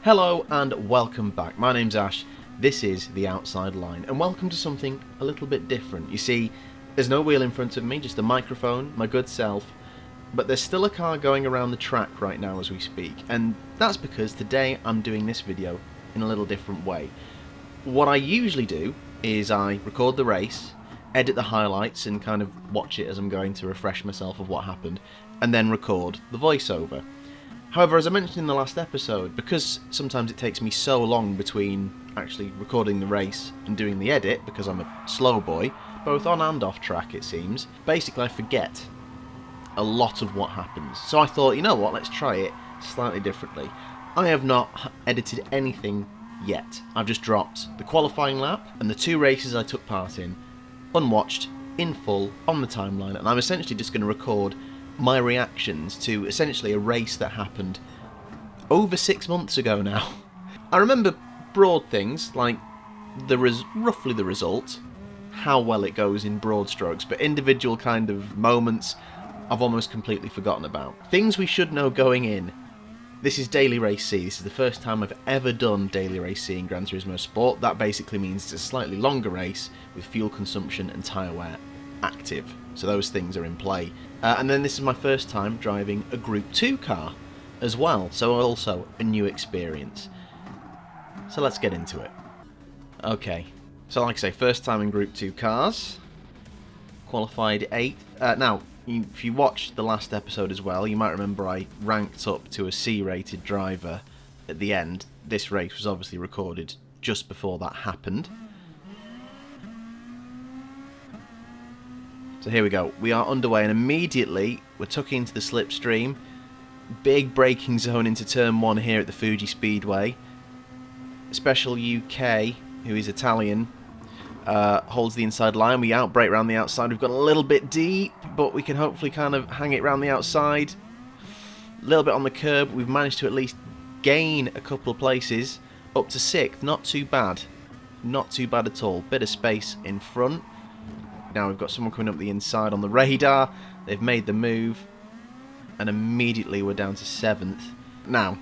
Hello and welcome back. My name's Ash, this is The Outside Line, and welcome to something a little bit different. You see, there's no wheel in front of me, just a microphone, my good self, but there's still a car going around the track right now as we speak, and that's because today I'm doing this video in a little different way. What I usually do is I record the race, edit the highlights and kind of watch it as I'm going to refresh myself of what happened, and then record the voiceover. However, as I mentioned in the last episode, because sometimes it takes me so long between actually recording the race and doing the edit, because I'm a slow boy, both on and off track it seems, basically I forget a lot of what happens. So I thought, you know what, let's try it slightly differently. I have not edited anything yet. I've just dropped the qualifying lap and the two races I took part in, unwatched, in full, on the timeline, and I'm essentially just going to record my reactions to essentially a race that happened over 6 months ago now. I remember broad things like roughly the result, how well it goes in broad strokes, but individual kind of moments I've almost completely forgotten about. Things we should know going in. This is Daily Race C. This is the first time I've ever done Daily Race C in Gran Turismo Sport. That basically means it's a slightly longer race with fuel consumption and tyre wear active. So those things are in play. And then this is my first time driving a Group 2 car as well. So also a new experience. So let's get into it. Okay. So like I say, first time in Group 2 cars. Qualified 8th. Now, if you watched the last episode as well, you might remember I ranked up to a C-rated driver at the end. This race was obviously recorded just before that happened. So here we go. We are underway and immediately we're tucked into the slipstream. Big braking zone into turn 1 here at the Fuji Speedway. Special UK, who is Italian, holds the inside line. We outbrake around the outside. We've got a little bit deep, but we can hopefully kind of hang it around the outside. A little bit on the curb. We've managed to at least gain a couple of places. Up to 6th. Not too bad. Not too bad at all. Bit of space in front. Now we've got someone coming up the inside on the radar. They've made the move. And immediately we're down to 7th. Now,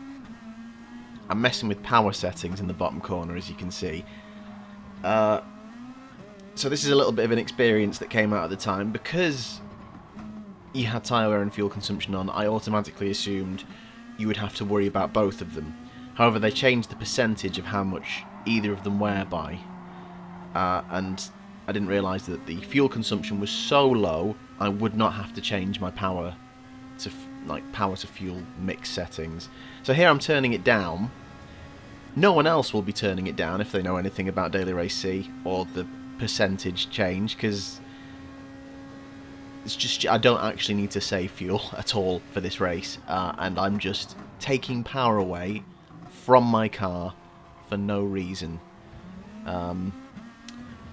I'm messing with power settings in the bottom corner, as you can see. So this is a little bit of an experience that came out at the time. Because you had tyre wear and fuel consumption on, I automatically assumed you would have to worry about both of them. However, they changed the percentage of how much either of them wear by. And I didn't realise that the fuel consumption was so low, I would not have to change my power to fuel mix settings. So here I'm turning it down. No one else will be turning it down if they know anything about Daily Race C or the percentage change, because it's just I don't actually need to save fuel at all for this race, and I'm just taking power away from my car for no reason.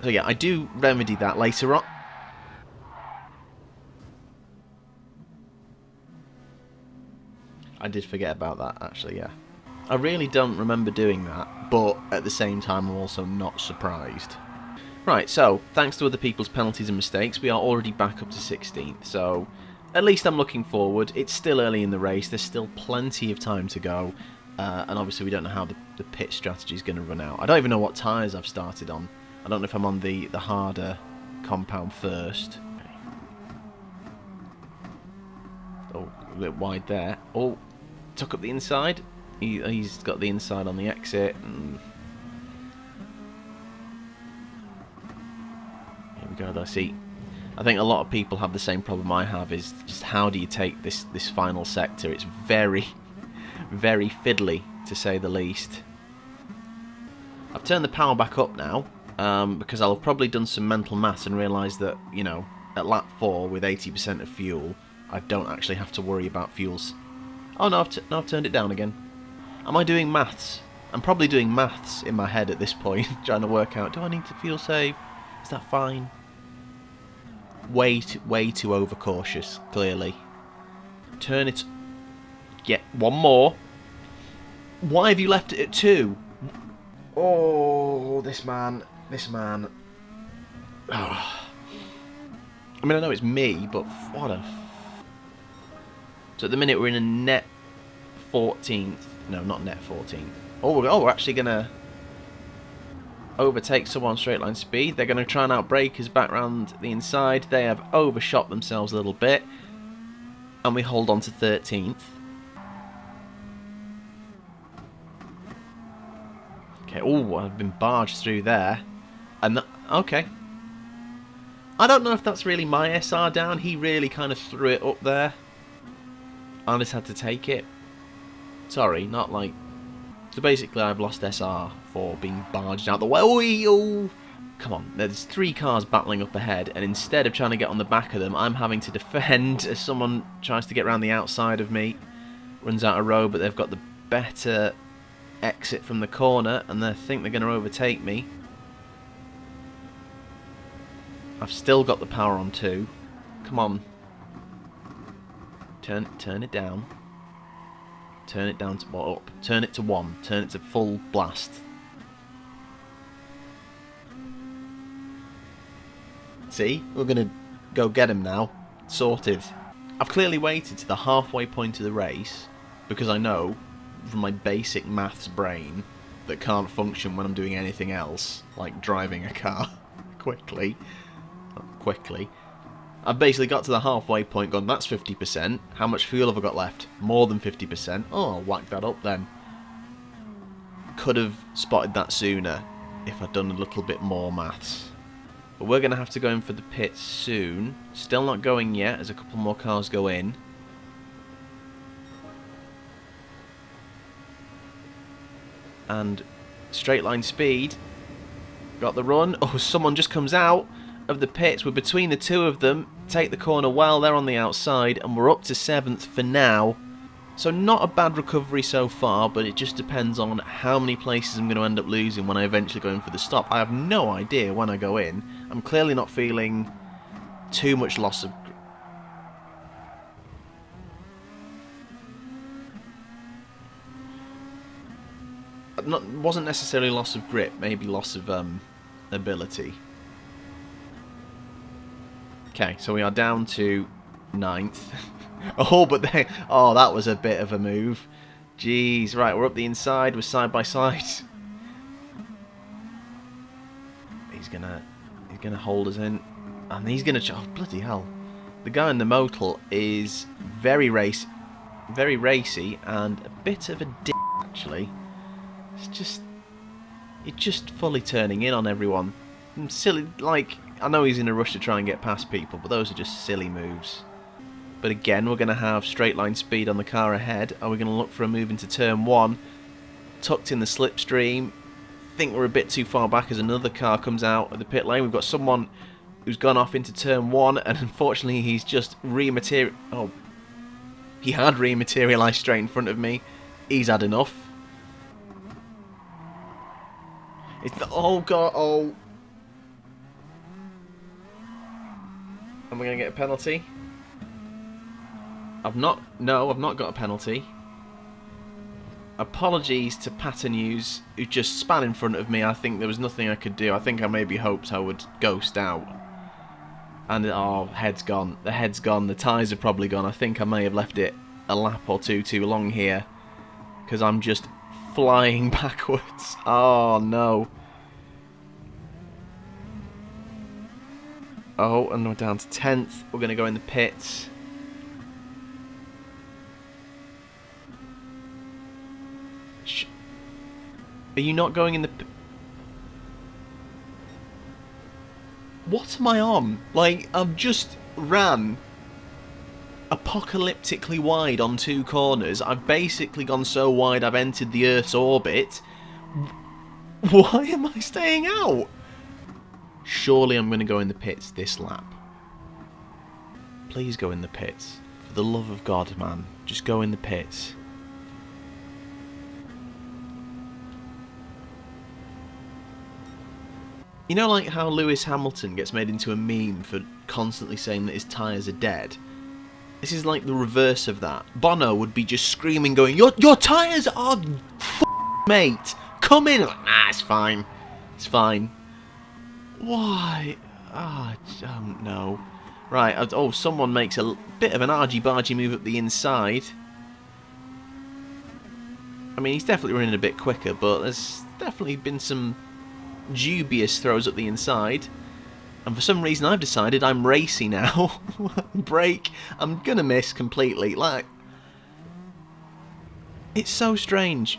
So yeah, I do remedy that later on. I did forget about that, actually, yeah. I really don't remember doing that, but at the same time I'm also not surprised. Right, so, thanks to other people's penalties and mistakes, we are already back up to 16th, so at least I'm looking forward. It's still early in the race, there's still plenty of time to go, and obviously we don't know how the pit strategy is going to run out. I don't even know what tyres I've started on. I don't know if I'm on the harder compound first. Oh, a bit wide there. Oh, took up the inside. He's got the inside on the exit. And here we go, though. See, I think a lot of people have the same problem I have, is just how do you take this final sector? It's very, very fiddly, to say the least. I've turned the power back up now. Because I'll have probably done some mental maths and realised that, you know, at lap 4 with 80% of fuel, I don't actually have to worry about fuels. Oh no, I've turned it down again. Am I doing maths? I'm probably doing maths in my head at this point, trying to work out, do I need to fuel save? Is that fine? Way too overcautious, clearly. Turn it. Get one more. Why have you left it at 2? Oh, this man. Oh. I mean, I know it's me, but what a... So at the minute we're in a net 14th. No, not net 14th. we're actually going to overtake someone straight line speed. They're going to try and outbrake us back round the inside. They have overshot themselves a little bit. And we hold on to 13th. Okay, oh, I've been barged through there. And okay. I don't know if that's really my SR down. He really kind of threw it up there. I just had to take it. Sorry, not like... So basically I've lost SR for being barged out the way. Oh, come on, there's 3 cars battling up ahead, and instead of trying to get on the back of them, I'm having to defend as someone tries to get around the outside of me. Runs out a road, but they've got the better exit from the corner, and they think they're going to overtake me. I've still got the power on 2. Come on. Turn it down. Turn it down to what, up. Turn it to 1. Turn it to full blast. See? We're going to go get him now. Sorted. I've clearly waited to the halfway point of the race because I know from my basic maths brain that can't function when I'm doing anything else, like driving a car quickly. I've basically got to the halfway point, gone, that's 50%. How much fuel have I got left? More than 50%. Oh, I'll whack that up then. Could have spotted that sooner if I'd done a little bit more maths. But we're going to have to go in for the pits soon. Still not going yet, as a couple more cars go in. And straight line speed. Got the run. Oh, someone just comes out of the pits. We're between the two of them. Take the corner well. They're on the outside. And we're up to 7th for now. So not a bad recovery so far, but it just depends on how many places I'm going to end up losing when I eventually go in for the stop. I have no idea when I go in. I'm clearly not feeling too much loss of... wasn't necessarily loss of grip, maybe loss of ability. Okay, so we are down to 9th. Oh, but they... Oh, that was a bit of a move. Jeez, right, we're up the inside, we're side by side. He's gonna hold us in. And he's gonna... Oh, bloody hell. The guy in the motel is very racy and a bit of a dick, actually. It's just fully turning in on everyone. Silly, like, I know he's in a rush to try and get past people, but those are just silly moves. But again, we're going to have straight line speed on the car ahead. Are we going to look for a move into turn 1? Tucked in the slipstream. Think we're a bit too far back as another car comes out of the pit lane. We've got someone who's gone off into turn 1, and unfortunately he's just Oh, he had rematerialised straight in front of me. He's had enough. It's the... Oh, God, oh. Am I going to get a penalty? I've not got a penalty. Apologies to Patanews, who just span in front of me. I think there was nothing I could do. I think I maybe hoped I would ghost out. And, oh, head's gone. The head's gone. The tyres are probably gone. I think I may have left it a lap or two too long here. Because I'm just flying backwards. Oh, no. Oh, and we're down to 10th. We're going to go in the pits. Are you not going in the... What am I on? Like, I've just ran apocalyptically wide on 2 corners. I've basically gone so wide I've entered the Earth's orbit. Why am I staying out? Surely I'm going to go in the pits this lap. Please go in the pits. For the love of God, man. Just go in the pits. You know, like how Lewis Hamilton gets made into a meme for constantly saying that his tyres are dead? This is like the reverse of that. Bono would be just screaming, going, Your tyres are mate. Come in. Like, nah, it's fine. It's fine. Why? I don't know. Right, oh, someone makes a bit of an argy-bargy move up the inside. I mean, he's definitely running a bit quicker, but there's definitely been some dubious throws up the inside. And for some reason I've decided I'm racy now. Brake. I'm gonna miss completely. Like, it's so strange.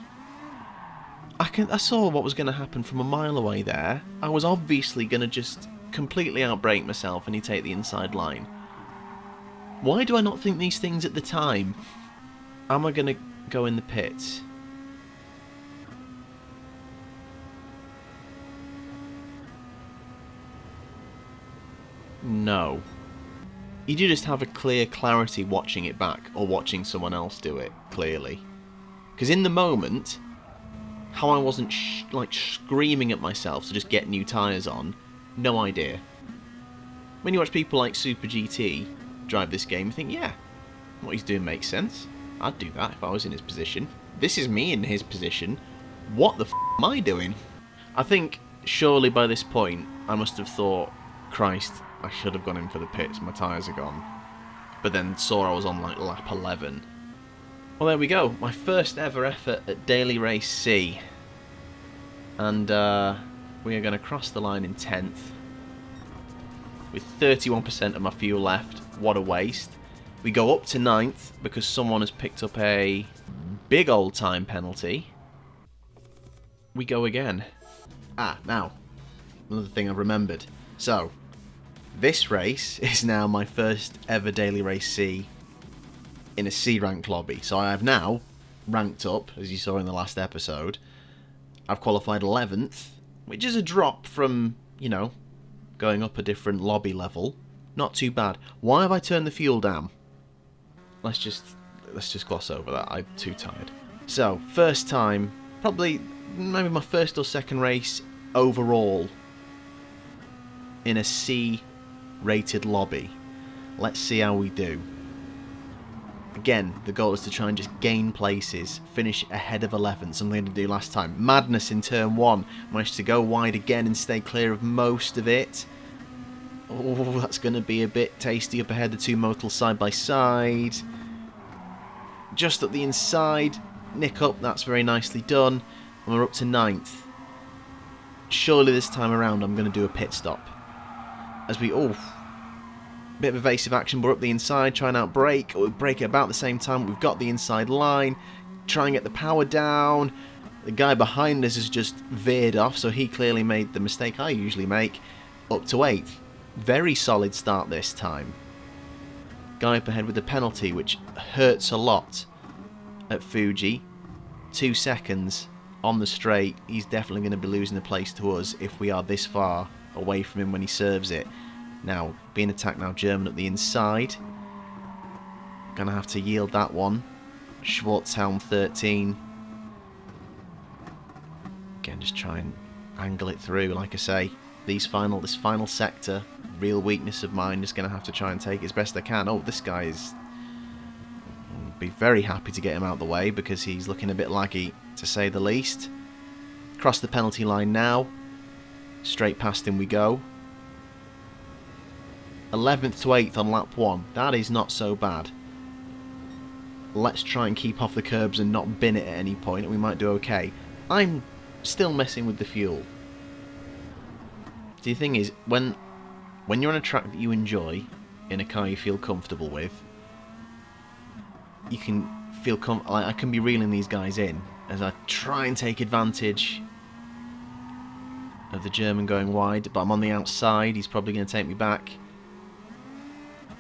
I saw what was going to happen from a mile away there. I was obviously going to just completely outbrake myself and he'd take the inside line. Why do I not think these things at the time? Am I going to go in the pits? No. You do just have a clear clarity watching it back or watching someone else do it, clearly. Because in the moment, how I wasn't like screaming at myself to just get new tyres on, no idea. When you watch people like Super GT drive this game, you think, yeah, what he's doing makes sense. I'd do that if I was in his position. This is me in his position. What the f am I doing? I think surely by this point I must have thought, Christ, I should have gone in for the pits, my tyres are gone. But then saw I was on like lap 11. Well, there we go. My first ever effort at Daily Race C. And we are going to cross the line in 10th. With 31% of my fuel left. What a waste. We go up to 9th because someone has picked up a big old time penalty. We go again. Now, another thing I've remembered. So, this race is now my first ever Daily Race C in a C rank lobby. So I have now ranked up, as you saw in the last episode. I've qualified 11th, which is a drop from, you know, going up a different lobby level. Not too bad. Why have I turned the fuel down? Let's just gloss over that. I'm too tired. So, first time, probably maybe my first or second race overall in a C rated lobby. Let's see how we do. Again, the goal is to try and just gain places, finish ahead of 11th, something I didn't do last time. Madness in turn 1, managed to go wide again and stay clear of most of it. Oh, that's going to be a bit tasty up ahead, the two motors side by side. Just up the inside, nick up, that's very nicely done. And we're up to 9th. Surely this time around I'm going to do a pit stop. As we, bit of evasive action, but we're up the inside, try and outbrake. We'll brake at about the same time. We've got the inside line. Try and get the power down. The guy behind us has just veered off, so he clearly made the mistake I usually make. Up to 8th. Very solid start this time. Guy up ahead with the penalty, which hurts a lot at Fuji. 2 seconds on the straight. He's definitely going to be losing the place to us if we are this far away from him when he serves it. Now, being attacked now, German at the inside. Gonna have to yield that one. Schwarzhelm 13. Again, just try and angle it through, like I say. This final sector, real weakness of mine, just gonna have to try and take it as best I can. Oh, this guy is... I'll be very happy to get him out of the way because he's looking a bit laggy, to say the least. Cross the penalty line now. Straight past him we go. 11th to 8th on lap 1. That is not so bad. Let's try and keep off the curbs and not bin it at any point, and we might do okay. I'm still messing with the fuel. The thing is, when you're on a track that you enjoy, in a car you feel comfortable with, you can feel I can be reeling these guys in as I try and take advantage of the German going wide, but I'm on the outside. He's probably going to take me back.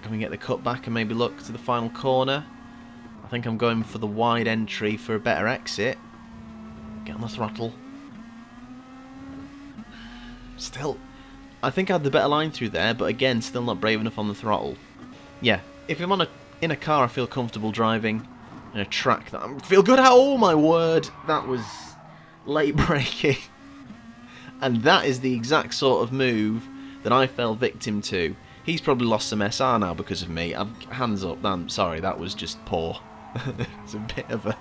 Can we get the cut back and maybe look to the final corner? I think I'm going for the wide entry for a better exit. Get on the throttle. Still, I think I had the better line through there, but again, still not brave enough on the throttle. Yeah, if I'm in a car I feel comfortable driving, in a track that I feel good at, oh my word, that was late braking. And that is the exact sort of move that I fell victim to. He's probably lost some SR now because of me. Hands up, I'm sorry, that was just poor. It's a bit of a...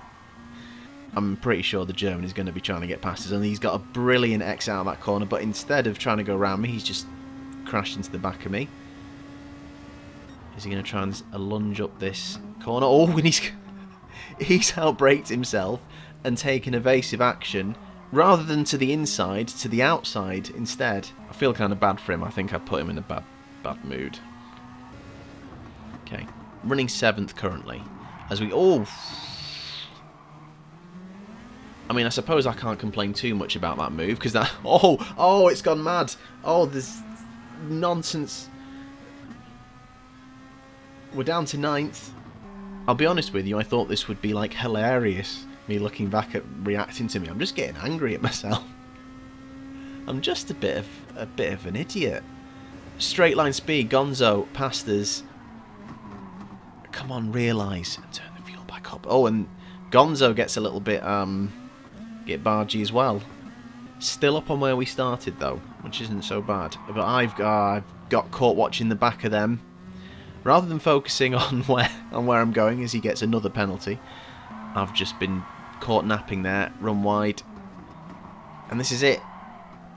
I'm pretty sure the German is going to be trying to get past us, and he's got a brilliant exit out of that corner, but instead of trying to go around me, he's just crashed into the back of me. Is he going to try and lunge up this corner? Oh, and he's outbraked himself and take an evasive action rather than to the inside, to the outside instead. I feel kind of bad for him. I think I put him in a bad mood. Okay, running 7th currently. As we... Oh! I mean, I suppose I can't complain too much about that move, because that... Oh, it's gone mad. Oh, there's nonsense. We're down to 9th. I'll be honest with you, I thought this would be, like, hilarious, me looking back at reacting to me. I'm just getting angry at myself. I'm just a bit of an idiot. Straight line speed, Gonzo past us. Come on, realise and turn the fuel back up. Oh, and Gonzo gets a little bit get bargy as well. Still up on where we started though, which isn't so bad. But I've got caught watching the back of them. Rather than focusing on where I'm going as he gets another penalty, I've just been caught napping there, run wide. And this is it.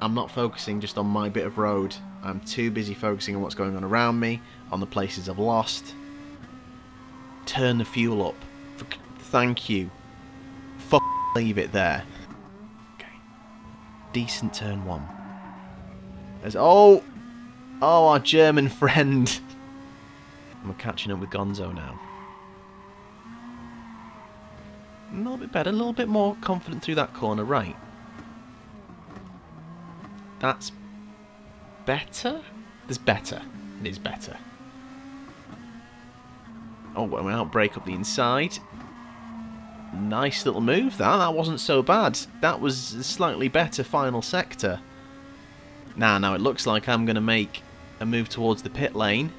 I'm not focusing just on my bit of road. I'm too busy focusing on what's going on around me, on the places I've lost. Turn the fuel up. Thank you. Leave it there. Okay. Decent turn 1. There's... Oh, our German friend. We're catching up with Gonzo now. A little bit better, a little bit more confident through that corner, right. That's better? There's better. It is better. Oh, we outbrake up the inside. Nice little move, that. That wasn't so bad. That was a slightly better final sector. Now it looks like I'm going to make a move towards the pit lane.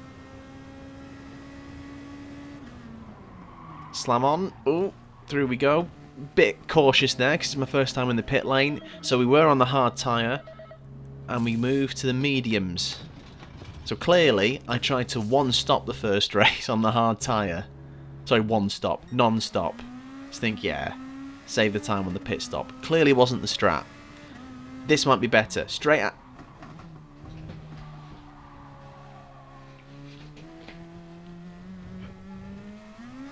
Slam on. Oh, through we go. Bit cautious there because it's my first time in the pit lane. So we were on the hard tyre. And we moved to the mediums. So clearly, I tried to one-stop the first race on the hard tyre. Sorry, one-stop. Non-stop. Just think, yeah, save the time on the pit stop. Clearly wasn't the strat. This might be better. Straight out.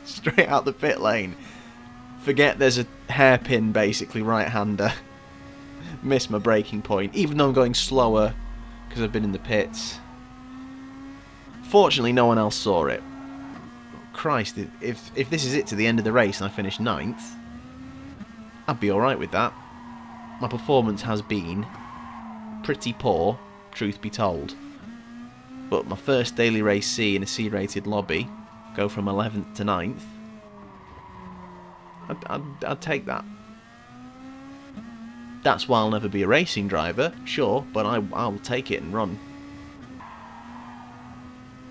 Straight out the pit lane. Forget there's a hairpin, basically, right-hander. Missed my braking point, even though I'm going slower because I've been in the pits. Fortunately, no one else saw it. Christ, if this is it to the end of the race and I finish 9th, I'd be alright with that. My performance has been pretty poor, truth be told. But my first daily race C in a C-rated lobby, go from 11th to 9th, I'd take that. That's why I'll never be a racing driver, sure, but I'll take it and run.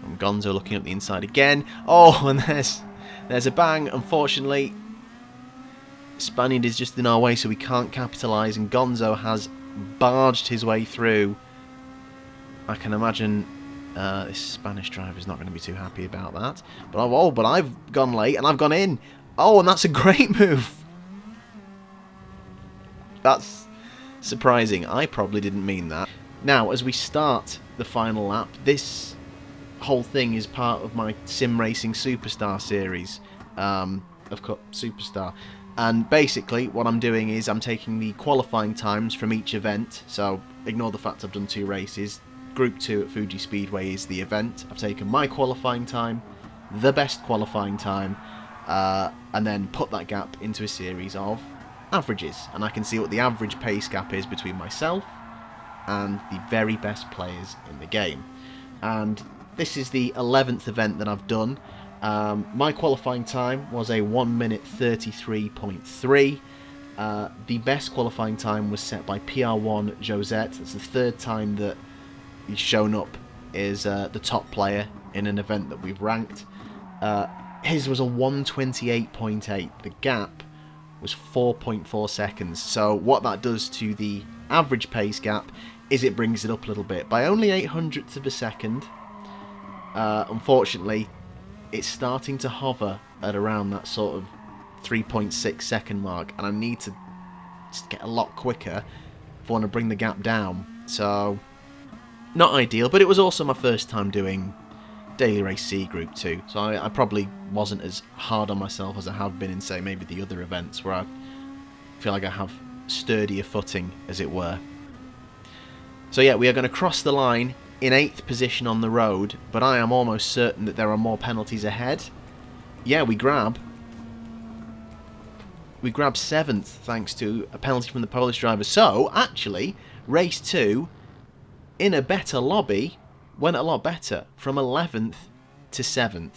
And Gonzo looking up the inside again. Oh, and there's a bang. Unfortunately, Spaniard is just in our way, so we can't capitalise, and Gonzo has barged his way through. I can imagine this Spanish driver is not going to be too happy about that. But I've gone late, and I've gone in. Oh, and that's a great move. That's surprising. I probably didn't mean that. Now, as we start the final lap, this whole thing is part of my Sim Racing Superstar series. Of course, Superstar. And basically, what I'm doing is I'm taking the qualifying times from each event. So, ignore the fact I've done 2 races. Group 2 at Fuji Speedway is the event. I've taken my qualifying time, the best qualifying time, and then put that gap into a series of averages, and I can see what the average pace gap is between myself and the very best players in the game. And this is the 11th event that I've done. My qualifying time was a 1 minute 33.3. The best qualifying time was set by PR1 Josette. It's the 3rd time that he's shown up as the top player in an event that we've ranked. His was a 128.8. The gap was 4.4 seconds. So what that does to the average pace gap is it brings it up a little bit by only 0.08 of a second. Unfortunately, it's starting to hover at around that sort of 3.6 second mark, and I need to just get a lot quicker if I want to bring the gap down. So, not ideal, but it was also my first time doing Daily Race C Group 2, so I probably wasn't as hard on myself as I have been in, say, maybe the other events where I feel like I have sturdier footing, as it were. So yeah, we are going to cross the line in 8th position on the road, but I am almost certain that there are more penalties ahead. Yeah, we grab 7th thanks to a penalty from the Polish driver. So, actually, race 2, in a better lobby, went a lot better, from 11th to 7th.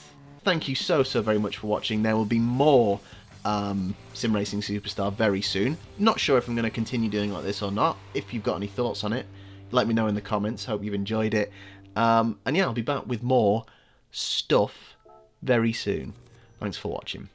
Thank you so very much for watching. There will be more Sim Racing Superstar very soon. Not sure if I'm going to continue doing like this or not. If you've got any thoughts on it, let me know in the comments. Hope you've enjoyed it. And yeah, I'll be back with more stuff very soon. Thanks for watching.